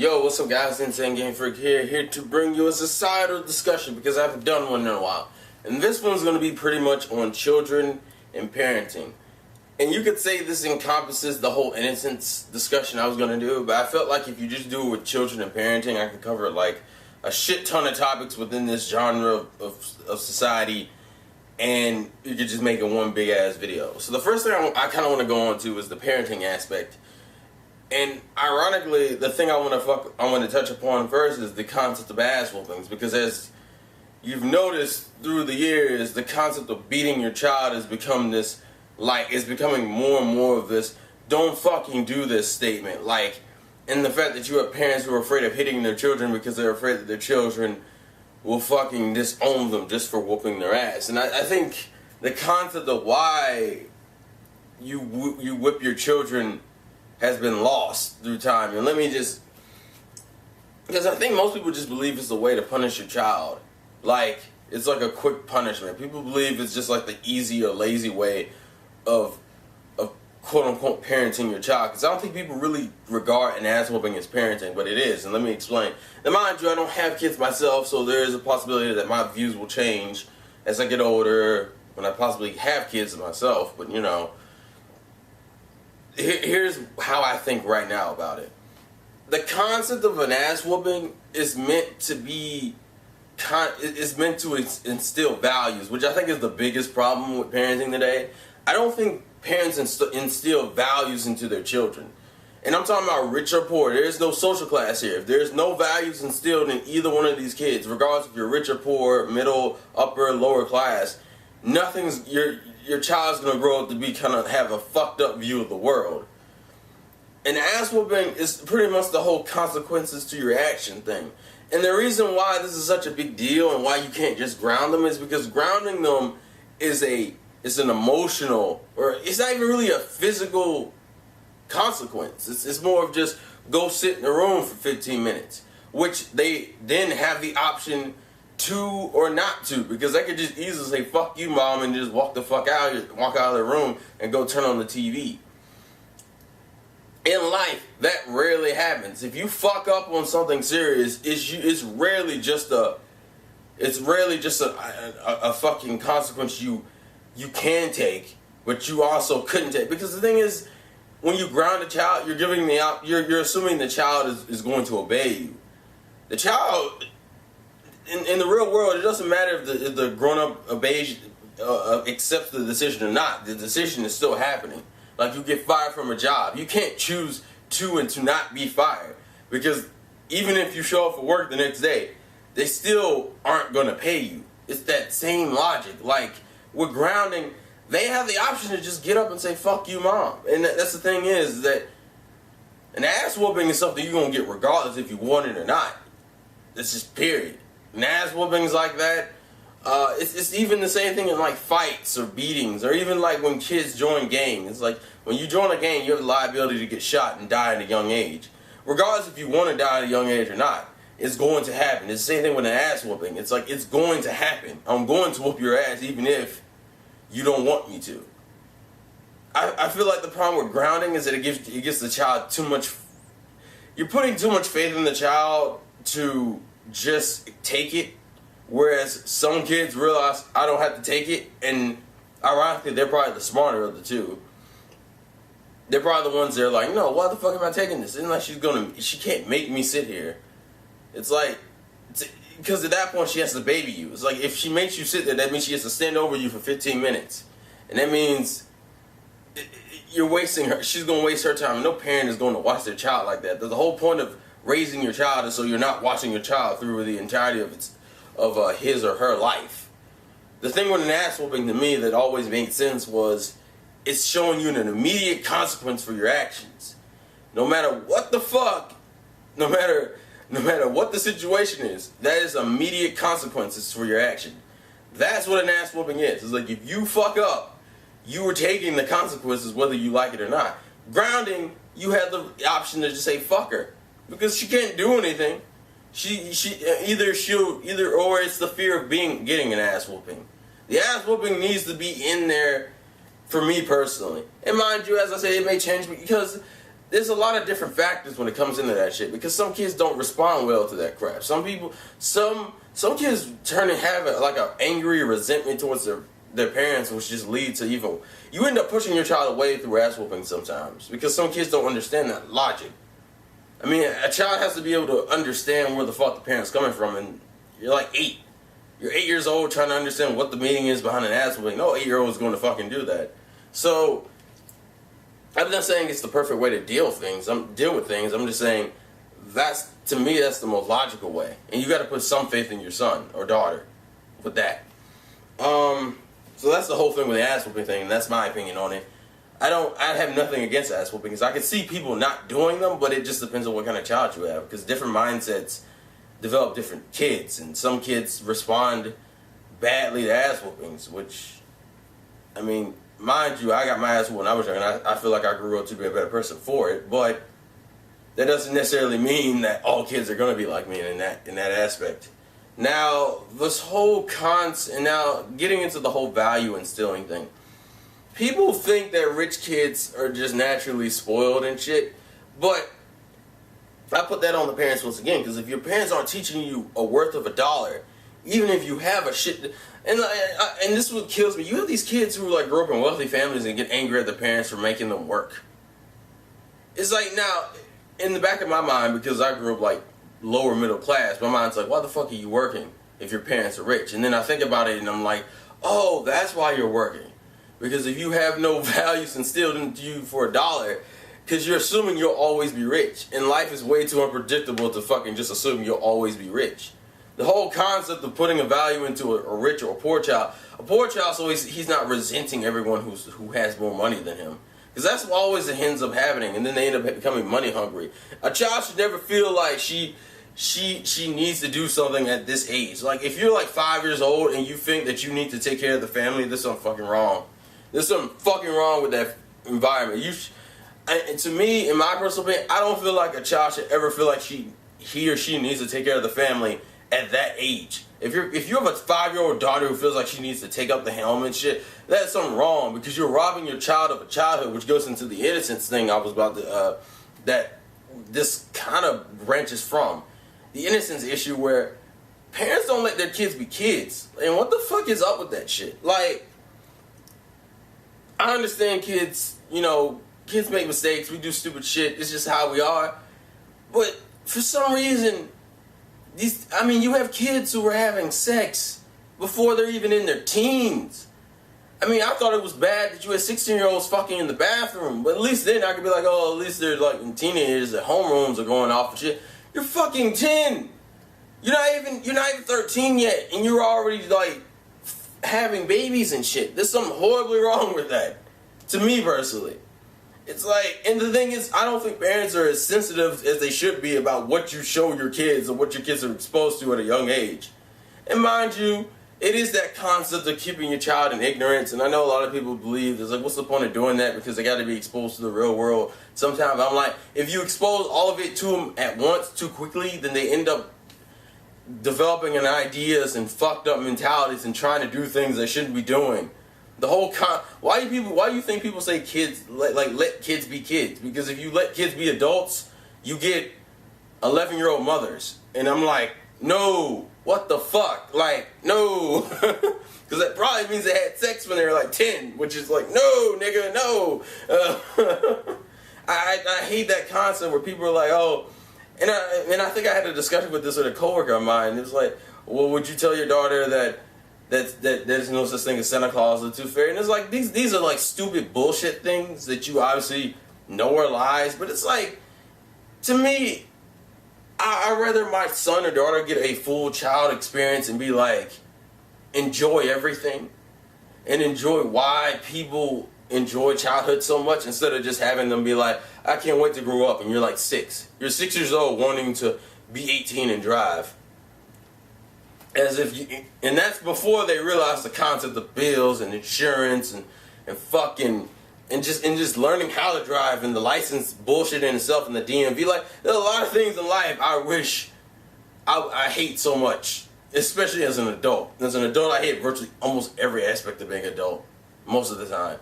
Yo, what's up guys, TheInsaneGamefreak here to bring you a societal discussion because I haven't done one in a while. And this one's going to be pretty much on children and parenting. And you could say this encompasses the whole innocence discussion I was going to do, but I felt like if you just do it with children and parenting, I could cover like a shit ton of topics within this genre of society, and you could just make it one big ass video. So the first thing I kind of want to go on to is the parenting aspect. And ironically, the thing I want to touch upon first is the concept of ass whoopings, because as you've noticed through the years, the concept of beating your child has become this, like, it's becoming more and more of this "don't fucking do this" statement. Like, and the fact that you have parents who are afraid of hitting their children because they're afraid that their children will fucking disown them just for whooping their ass. And I think the concept of why you whip your children has been lost through time. And let me just, because I think most people just believe it's a way to punish your child. Like, it's like a quick punishment. People believe it's just like the easy or lazy way of quote-unquote parenting your child. Because I don't think people really regard an ass whooping as parenting, but it is. And let me explain. Now, mind you, I don't have kids myself, so there is a possibility that my views will change as I get older, when I possibly have kids myself. But, you know, here's how I think right now about it. The concept of an ass whooping is meant to be, it's meant to instill values, which I think is the biggest problem with parenting today. I don't think parents instill values into their children. And I'm talking about rich or poor. There is no social class here. If there's no values instilled in either one of these kids, regardless if you're rich or poor, middle, upper, lower class, nothing's, your child's gonna grow up to be have a fucked up view of the world. And ass whooping is pretty much the whole consequences to your action thing. And the reason why this is such a big deal and why you can't just ground them is because grounding them is an emotional, or it's not even really a physical consequence. It's more of just go sit in a room for 15 minutes, which they then have the option to or not to, because they could just easily say "fuck you, mom" and just walk the fuck out, walk out of the room and go turn on the TV. In life, that rarely happens. If you fuck up on something serious, it's rarely just a fucking consequence you can take, but you also couldn't take. Because the thing is, when you ground a child, you're assuming the child is going to obey you. The child, in the real world, it doesn't matter if the grown-up obeys, accepts the decision or not. The decision is still happening. Like, you get fired from a job. You can't choose to and to not be fired. Because even if you show up for work the next day, they still aren't going to pay you. It's that same logic. Like, with grounding, they have the option to just get up and say, "fuck you, mom." And that's the thing is that an ass whooping is something you're going to get regardless if you want it or not. It's just period. And ass whoopings like that, it's even the same thing in like fights or beatings, or even like when kids join gangs. It's like when you join a gang, you have the liability to get shot and die at a young age. Regardless if you want to die at a young age or not, it's going to happen. It's the same thing with an ass whooping. It's like, it's going to happen. I'm going to whoop your ass even if you don't want me to. I feel like the problem with grounding is that it gives the child too much. You're putting too much faith in the child to just take it, whereas some kids realize I don't have to take it, and ironically they're probably the smarter of the two. They're probably the ones that are like, "No, why the fuck am I taking this? It's like she can't make me sit here." It's like, because at that point she has to baby you. It's like, if she makes you sit there, that means she has to stand over you for 15 minutes, and that means you're wasting her. She's gonna waste her time. No parent is going to watch their child like that. The whole point of raising your child is so you're not watching your child through the entirety of his or her life. The thing with an ass whooping to me that always made sense was it's showing you an immediate consequence for your actions. No matter what the fuck, no matter what the situation is, that is immediate consequences for your action. That's what an ass whooping is. It's like, if you fuck up, you were taking the consequences whether you like it or not. Grounding, you have the option to just say "fuck her," because she can't do anything. Either it's the fear of getting an ass whooping. The ass whooping needs to be in there for me personally. And mind you, as I say, it may change because there's a lot of different factors when it comes into that shit, because some kids don't respond well to that crap. Some kids turn and have like an angry resentment towards their parents, which just leads to even, you end up pushing your child away through ass whooping sometimes, because some kids don't understand that logic. I mean, a child has to be able to understand where the fuck the parent's coming from, and you're like 8. You're 8 years old trying to understand what the meaning is behind an ass whooping. No 8-year-old is going to fucking do that. So, I'm not saying it's the perfect way to deal with things. I'm just saying to me, that's the most logical way. And you got to put some faith in your son or daughter with that. So that's the whole thing with the ass whooping thing, and that's my opinion on it. I have nothing against ass whoopings. I can see people not doing them, but it just depends on what kind of child you have, because different mindsets develop different kids, and some kids respond badly to ass whoopings, which, I mean, mind you, I got my ass whooped when I was young, and I feel like I grew up to be a better person for it, but that doesn't necessarily mean that all kids are going to be like me in that aspect. Now, this whole now getting into the whole value instilling thing. People think that rich kids are just naturally spoiled and shit, but I put that on the parents once again, because if your parents aren't teaching you a worth of $1, even if you have a shit, and this is what kills me, you have these kids who like grow up in wealthy families and get angry at their parents for making them work. It's like, now, in the back of my mind, because I grew up like lower middle class, my mind's like, why the fuck are you working if your parents are rich? And then I think about it and I'm like, oh, that's why you're working. Because if you have no values instilled into you for $1, because you're assuming you'll always be rich. And life is way too unpredictable to fucking just assume you'll always be rich. The whole concept of putting a value into a rich or a poor child, so he's not resenting everyone who has more money than him. Because that's always what ends up happening, and then they end up becoming money hungry. A child should never feel like she needs to do something at this age. Like, if you're like 5 years old and you think that you need to take care of the family, there's something fucking wrong. There's something fucking wrong with that environment. And to me, in my personal opinion, I don't feel like a child should ever feel like he or she needs to take care of the family at that age. If you have a 5-year-old daughter who feels like she needs to take up the helm and shit, that's something wrong, because you're robbing your child of a childhood, which goes into the innocence thing I was about to, that this kind of branches from. The innocence issue where parents don't let their kids be kids. And what the fuck is up with that shit? Like, I understand kids, kids make mistakes, we do stupid shit, it's just how we are. But for some reason, you have kids who are having sex before they're even in their teens. I mean, I thought it was bad that you had 16-year-olds fucking in the bathroom, but at least then I could be like, oh, at least they're like in teenagers, their homerooms are going off and shit. You're fucking 10. You're not even 13 yet, and you're already like having babies and shit. There's something horribly wrong with that, to me personally. It's like, and the thing is, I don't think parents are as sensitive as they should be about what you show your kids or what your kids are exposed to at a young age. And mind you, it is that concept of keeping your child in ignorance, and I know a lot of people believe, it's like, what's the point of doing that, because they got to be exposed to the real world. Sometimes I'm like, if you expose all of it to them at once too quickly, then they end up developing ideas and fucked up mentalities and trying to do things they shouldn't be doing. The whole why do you think people say kids let kids be kids? Because if you let kids be adults, you get 11-year-old mothers, and I'm like, no, what the fuck, like, no, because that probably means they had sex when they were like 10, which is like, no, nigga, no. I hate that concept where people are like, oh, and I think I had a discussion with this with a coworker of mine. And it was like, well, would you tell your daughter that there's no such thing as Santa Claus or Tooth Fairy? And it's like, these are like stupid bullshit things that you obviously know are lies, but it's like, to me, I'd rather my son or daughter get a full child experience and be like, enjoy everything and enjoy why people enjoy childhood so much, instead of just having them be like, I can't wait to grow up, and you're like 6. You're 6 years old wanting to be 18 and drive. As if and that's before they realize the concept of bills and insurance and fucking and just learning how to drive and the license bullshit in itself and the DMV. Like, there's a lot of things in life I wish I hate so much, especially as an adult. As an adult, I hate virtually almost every aspect of being an adult most of the time.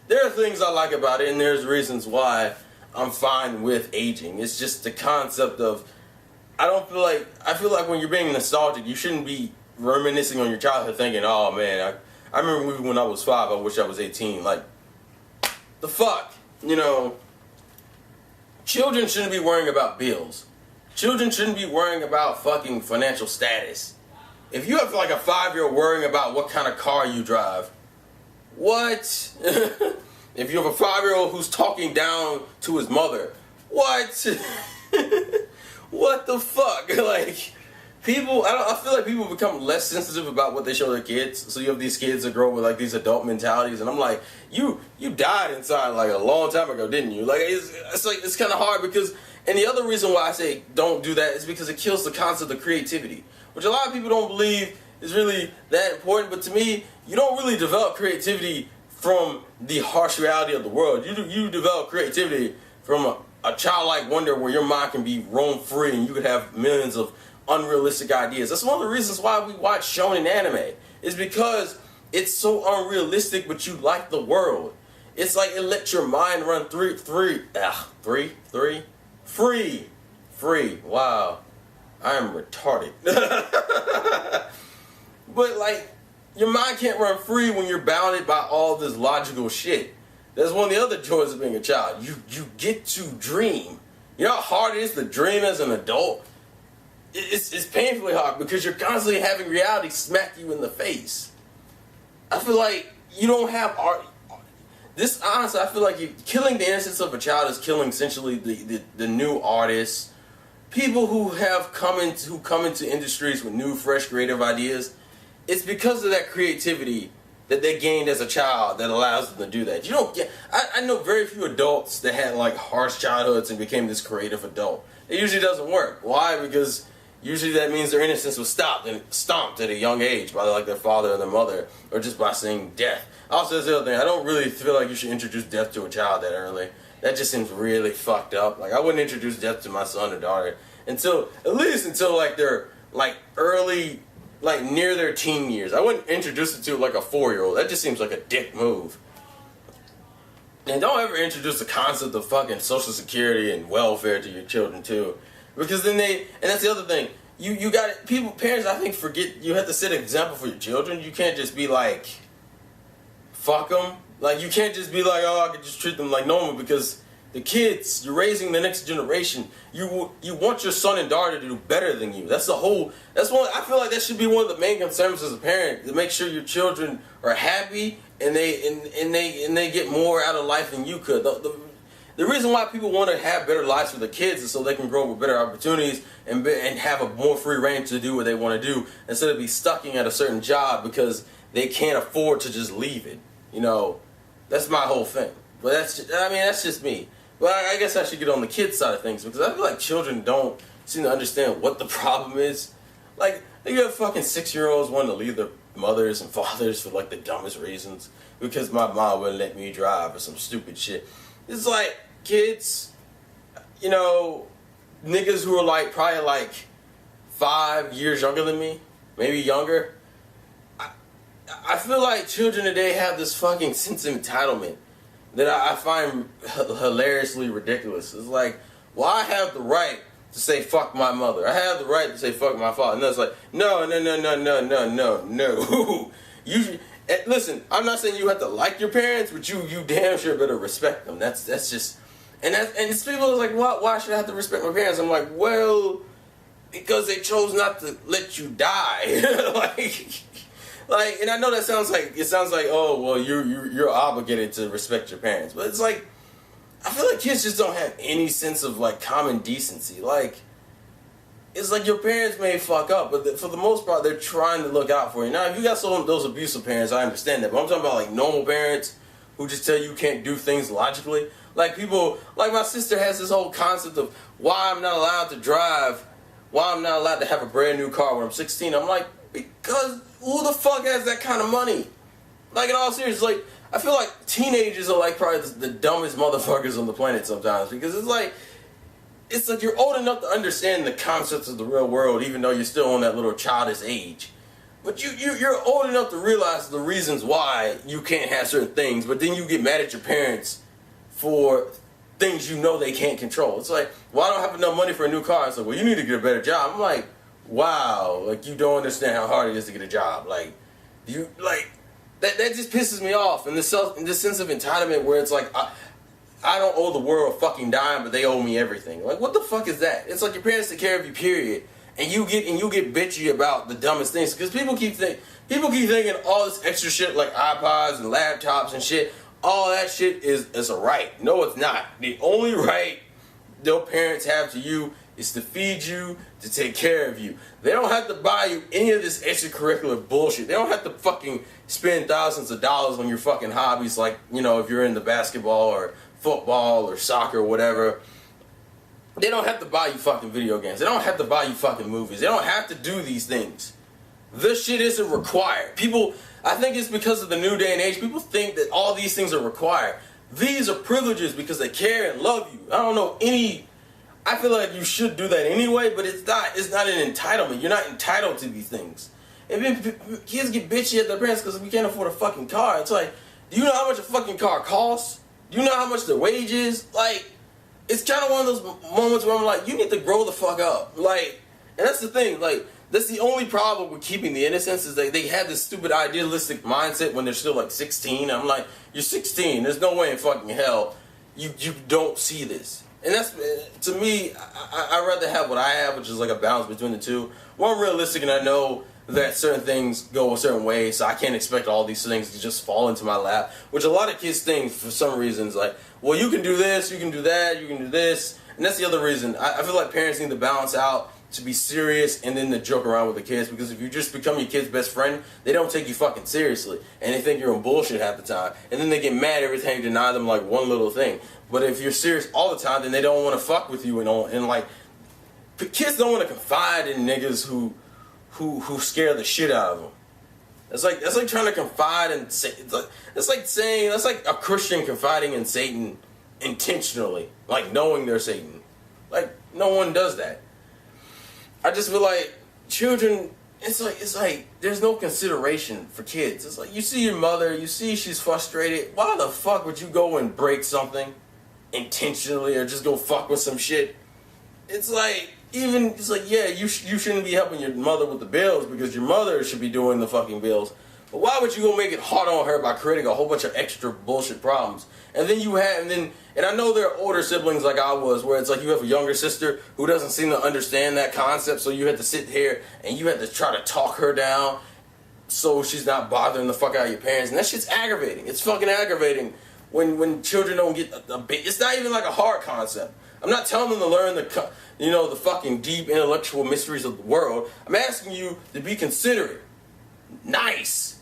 There are things I like about it, and there's reasons why. I'm fine with aging. It's just the concept of, I feel like when you're being nostalgic, you shouldn't be reminiscing on your childhood thinking, oh man, I remember when I was 5, I wish I was 18. Like, the fuck? You know, children shouldn't be worrying about bills. Children shouldn't be worrying about fucking financial status. If you have like a 5-year-old worrying about what kind of car you drive, what? If you have a 5-year-old who's talking down to his mother, what? What the fuck? Like, people, I feel like people become less sensitive about what they show their kids. So you have these kids that grow up with like these adult mentalities, and I'm like, you died inside like a long time ago, didn't you? Like, it's kind of hard because, and the other reason why I say don't do that is because it kills the concept of creativity, which a lot of people don't believe is really that important. But to me, you don't really develop creativity from the harsh reality of the world. You develop creativity from a childlike wonder where your mind can be roam free and you could have millions of unrealistic ideas. That's one of the reasons why we watch shonen anime, is because it's so unrealistic, but you like the world. It's like it lets your mind run free. Wow, I am retarded. But like, your mind can't run free when you're bounded by all this logical shit. That's one of the other joys of being a child. You get to dream. You know how hard it is to dream as an adult? It's painfully hard because you're constantly having reality smack you in the face. I feel like you don't have art. This, honestly, I feel like killing the innocence of a child is killing essentially the new artists, people who come into industries with new, fresh, creative ideas. It's because of that creativity that they gained as a child that allows them to do that. You don't get. I know very few adults that had like harsh childhoods and became this creative adult. It usually doesn't work. Why? Because usually that means their innocence was stomped at a young age by like their father or their mother, or just by seeing death. Also, that's the other thing. I don't really feel like you should introduce death to a child that early. That just seems really fucked up. Like, I wouldn't introduce death to my son or daughter until like they're like early, like near their teen years. I wouldn't introduce it to like a 4-year-old. That just seems like a dick move. And don't ever introduce the concept of fucking social security and welfare to your children too. Because then and that's the other thing. You got it. Parents, I think, forget you have to set an example for your children. You can't just be like, fuck them. Like, you can't just be like, oh, I can just treat them like normal, because the kids, you're raising the next generation. You want your son and daughter to do better than you. That's one. I feel like that should be one of the main concerns as a parent, to make sure your children are happy and they get more out of life than you could. The reason why people want to have better lives for their kids is so they can grow up with better opportunities and have a more free reign to do what they want to do, instead of be stuck at a certain job because they can't afford to just leave it. You know, that's my whole thing. But that's just me. But I guess I should get on the kids side of things, because I feel like children don't seem to understand what the problem is. Like, you have fucking 6-year-olds wanting to leave their mothers and fathers for like the dumbest reasons, because my mom wouldn't let me drive or some stupid shit. It's like, kids, you know, niggas who are like probably like 5 years younger than me, maybe younger. I feel like children today have this fucking sense of entitlement that I find hilariously ridiculous. It's like, well, I have the right to say fuck my mother. I have the right to say fuck my father. And it's like, no. Listen, I'm not saying you have to like your parents, but you damn sure better respect them. That's just, and it's people are like, why should I have to respect my parents? I'm like, well, because they chose not to let you die. Like, and I know it sounds like, oh, well, you're obligated to respect your parents, but it's like, I feel like kids just don't have any sense of like common decency. Like, it's like your parents may fuck up, but for the most part, they're trying to look out for you. Now, if you got some of those abusive parents, I understand that, but I'm talking about like normal parents who just tell you can't do things logically. Like, people, like my sister has this whole concept of why I'm not allowed to drive, why I'm not allowed to have a brand new car when I'm 16. I'm like, because who the fuck has that kind of money? Like, in all seriousness, like, I feel like teenagers are like probably the dumbest motherfuckers on the planet sometimes, because it's like you're old enough to understand the concepts of the real world, even though you're still on that little childish age. But you're old enough to realize the reasons why you can't have certain things, but then you get mad at your parents for things you know they can't control. It's like, well, I don't have enough money for a new car. It's like, well, you need to get a better job. I'm like, wow, like, you don't understand how hard it is to get a job. Like, you, like, that just pisses me off. And this sense of entitlement where it's like, I don't owe the world a fucking dime, but they owe me everything. Like, what the fuck is that? It's like your parents take care of you, period. And you get bitchy about the dumbest things. Because people keep thinking all this extra shit like iPods and laptops and shit, all that shit is a right. No, it's not. The only right their parents have to you is to feed you, to take care of you. They don't have to buy you any of this extracurricular bullshit. They don't have to fucking spend thousands of dollars on your fucking hobbies, like, you know, if you're into basketball or football or soccer or whatever. They don't have to buy you fucking video games. They don't have to buy you fucking movies. They don't have to do these things. This shit isn't required. People, I think it's because of the new day and age, people think that all these things are required. These are privileges because they care and love you. I don't know any, I feel like you should do that anyway, but it's not an entitlement. You're not entitled to these things. And then kids get bitchy at their parents because we can't afford a fucking car. It's like, do you know how much a fucking car costs? Do you know how much their wage is? Like, it's kind of one of those moments where I'm like, you need to grow the fuck up. Like, and that's the thing, like, that's the only problem with keeping the innocence is that they have this stupid idealistic mindset when they're still like 16. I'm like, you're 16. There's no way in fucking hell you don't see this. And that's, to me, I'd rather have what I have, which is like a balance between the two. Well, I'm realistic and I know that certain things go a certain way, so I can't expect all these things to just fall into my lap, which a lot of kids think for some reasons, like, well, you can do this, you can do that, you can do this. And that's the other reason. I feel like parents need to balance out to be serious and then to joke around with the kids, because if you just become your kid's best friend, they don't take you fucking seriously and they think you're on bullshit half the time, and then they get mad every time you deny them like one little thing. But if you're serious all the time, then they don't want to fuck with you and like, kids don't want to confide in niggas who scare the shit out of them. That's like trying to confide in that's like a Christian confiding in Satan intentionally, like knowing they're Satan. Like, no one does that. I just feel like children, it's like there's no consideration for kids. It's like you see your mother, you see she's frustrated. Why the fuck would you go and break something intentionally or just go fuck with some shit? It's like, yeah, you shouldn't be helping your mother with the bills because your mother should be doing the fucking bills. But why would you go make it hard on her by creating a whole bunch of extra bullshit problems? And then and I know there are older siblings like I was, where it's like you have a younger sister who doesn't seem to understand that concept, so you had to sit here and you had to try to talk her down so she's not bothering the fuck out of your parents. And that shit's aggravating. It's fucking aggravating when children don't get it's not even like a hard concept. I'm not telling them to learn the fucking deep intellectual mysteries of the world. I'm asking you to be considerate. Nice.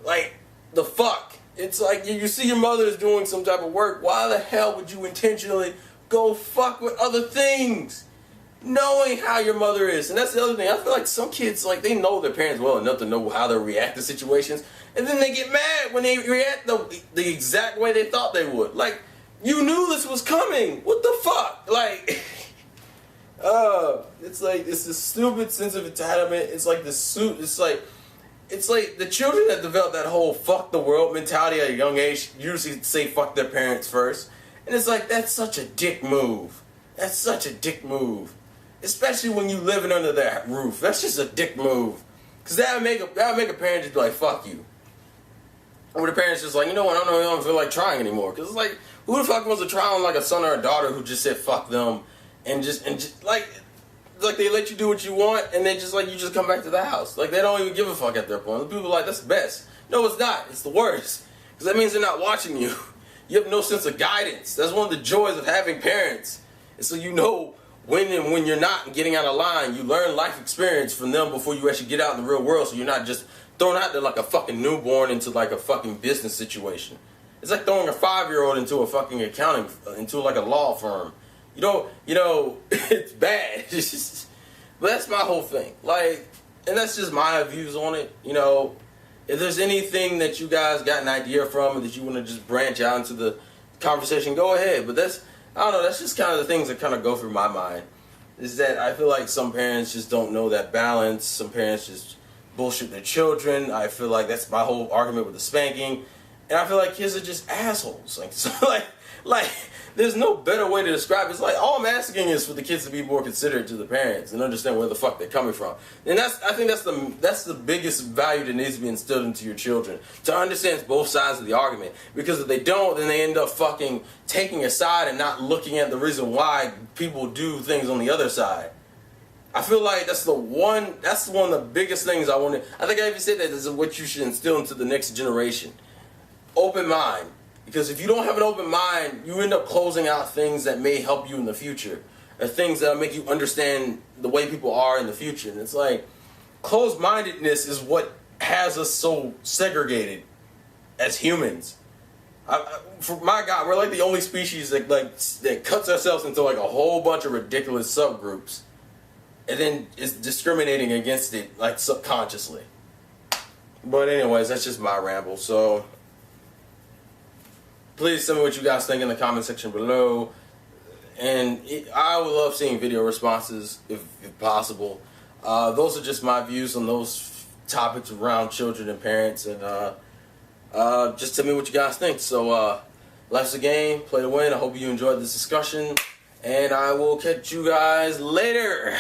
Like, the fuck? It's like you see your mother is doing some type of work. Why the hell would you intentionally go fuck with other things? Knowing how your mother is. And that's the other thing. I feel like some kids, like, they know their parents well enough to know how they react to situations. And then they get mad when they react the exact way they thought they would. Like, you knew this was coming. What the fuck? Like, it's this stupid sense of entitlement. It's like it's like the children that develop that whole fuck the world mentality at a young age usually say fuck their parents first. And it's like, that's such a dick move. That's such a dick move. Especially when you living under that roof. That's just a dick move. Because that'll make a parent just be like, fuck you. Or the parents just like, you know what, I don't feel like trying anymore. Because it's like, who the fuck wants to try on like a son or a daughter who just said fuck them and just like they let you do what you want and they just like you just come back to the house. Like, they don't even give a fuck at their point. People are like, that's the best. No, it's not. It's the worst. Because that means they're not watching you. You have no sense of guidance. That's one of the joys of having parents. And so you know when and when you're not getting out of line. You learn life experience from them before you actually get out in the real world, so you're not just thrown out there like a fucking newborn into like a fucking business situation. It's like throwing a 5-year-old into a fucking accounting, into like a law firm. You know, it's bad. But that's my whole thing. Like, and that's just my views on it. You know, if there's anything that you guys got an idea from or that you want to just branch out into the conversation, go ahead. But I don't know, that's just kind of the things that kind of go through my mind. Is that I feel like some parents just don't know that balance. Some parents just bullshit their children. I feel like that's my whole argument with the spanking. And I feel like kids are just assholes. Like, so like there's no better way to describe it. It's like all I'm asking is for the kids to be more considerate to the parents and understand where the fuck they're coming from. And I think that's the biggest value that needs to be instilled into your children, to understand both sides of the argument. Because if they don't, then they end up fucking taking a side and not looking at the reason why people do things on the other side. I feel like that's one of the biggest things I want to. I think I even said that is what you should instill into the next generation. Open mind. Because if you don't have an open mind, you end up closing out things that may help you in the future, or things that make you understand the way people are in the future. And it's like, closed-mindedness is what has us so segregated as humans. For my God, we're like the only species that cuts ourselves into like a whole bunch of ridiculous subgroups, and then is discriminating against it like subconsciously. But anyways, that's just my ramble. So please tell me what you guys think in the comment section below. And I would love seeing video responses if possible. Those are just my views on those topics around children and parents. And just tell me what you guys think. So life's a game, play to win. I hope you enjoyed this discussion. And I will catch you guys later.